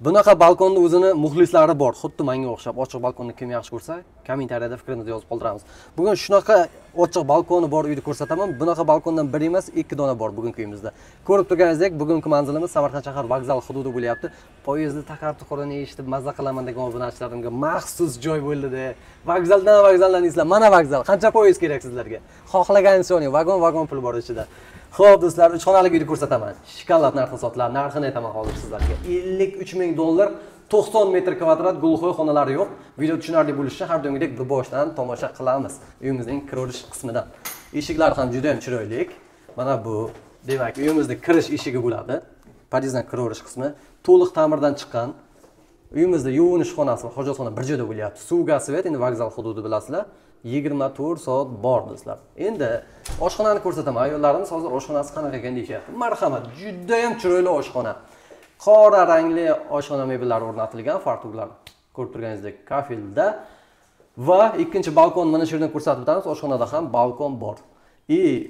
Bunaqa balkonni o'zini muxlislari bor. Xuddi menga o'xshab ochiq balkonni kim yaxshi ko'rsa, kommentariyada fikringizni yozib qoldiramiz. Bugun shunaqa ochiq balkoni bor uyni ko'rsataman. Bunaqa balkondan bir emas, 2 dona bor bugungi uyimizda. Ko'rib turganingizdek, bugungi manzilimiz Samarqand shahar vokzal hududi bo'lyapti. Poyezdni taqar-tuqurini eshitib maza qilaman degan obunachilarimga maxsus joy bo'ldi-da. Vokzaldan eslar. Mana vokzal. Qancha poyezd kerak sizlarga? Xohlaganingizni oling. Vagon pul bor ichida. Xo'p do'stlar, 3 xonalik uyni ko'rsataman. Shokolad narxi sotiladi. Narxini aytaman hozir sizlarga. $53,000, 90 metr kvadrat gulxo'y xonalari yo'q. Video tushunarli bo'lishi uchun har doimgidek bir boshdan tomosha qilamiz. Uyimizning kirish qismidan. Eshiklar ham juda ham chiroyli. Mana bu, demak, uyimizning kirish eshigi bo'ladi. Podyezddan kirish qismi to'liq ta'mirdan chiqqan. Uyimizda yuvinish xonasi va hojatxona bir joyda bo'lyapti. Suv, gaz, svet, endi vokzal hududi bilasizlar. 24 soat bor do'stlar. Endi oshxonani ko'rsataman. Ayollarimiz hozir oshxonasi qanaqa ekan deyishyapti. Marhamat, juda ham chiroyli oshxona. Qora rangli oshxona mebellari o'rnatilgan, fartuklar ko'rib turganingizdek kafilda va ikkinchi balkon mana shu yerdan ko'rsatib o'tamiz. Oshxonada ham balkon bor.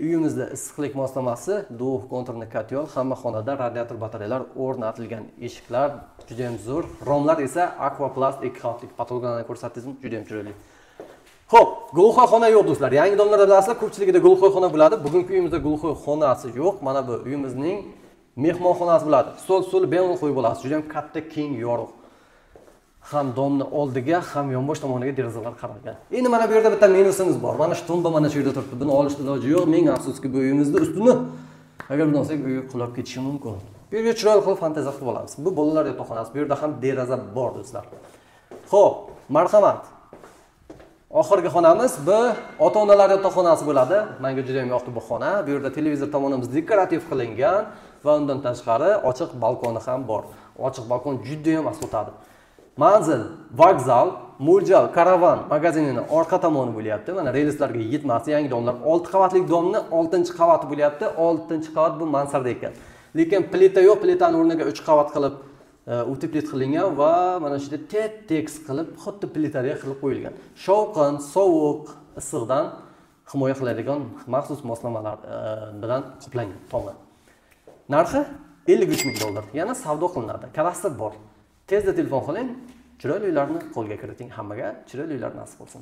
Uyimizda issiqlik moslamasi, duv, konturni katyol, hamma xonada radiator batareyalar o'rnatilgan. Eshiklar juda ham zo'r. Romlar esa Aquaplast 2 xavflik patologlarni ko'rsatdingizmi? Juda ham chiroyli. Xo'p, gulxo'y xona yo'q do'stlar. Yangi domlarda bilasizlar, ko'pchiligida gulxo'y xona bo'ladi. Bugungi uyimizda gulxo'y xonasi yo'q. Mana bu uyimizning mehmonxonasi bo'ladi. Stol bemalol qo'yib olasiz. Juda ham katta, keng, yorug'. Ham domni oldiga, ham yonbosh tomoniga derazalar qaralgan. Endi mana bu yerda bitta minusimiz bor. Mana shu tumba mana shu yerda turibdi. Buni olishni iloji yo'q. Ming afsuski bu uyimizda ustuni agar bundan so'ng uy qulab ketishi mumkin. Bu yerga chiroyli qilib fantaziya qilib olamiz. Bu bolalar yotoqxonasi. Bu yerda ham deraza bor do'stlar. Xo'p, marhamat. Oxirgi xonamiz bu ota-onalar yotoqxonasi bo'ladi. Menga juda ham yoqdi bu xona. Bu yerda televizor tomonimiz dekorativ qilingan va undan tashqari ochiq balkoni ham bor. Ochiq balkon juda ham asqotadi. Manzil, vokzal, mo'ljal, karavan magazinining orqa tomoni bo'lyapti. Mana relslarga yetmas yangi domlar. 6 qavatli domni 6-qavati bo'lyapti. 6-qavat bu mansarda ekan. Lekin plita yo'q, plitani o'rniga 3 qavat qilib uteplit qilingan va mana shunday tekis qilib xuddi plitadek qilib qo'yilgan. Shovqin, sovuq, issiqdan himoya qiladigan maxsus moslamalar bilan qoplangan tomlar. Narxi $53,000. Yana savdo qilinadi. Kadastr bor. Tezda telefon qiling, chiroyli uylarni qo'lga kiriting. Hammaga chiroyli uylar nasib bo'lsin.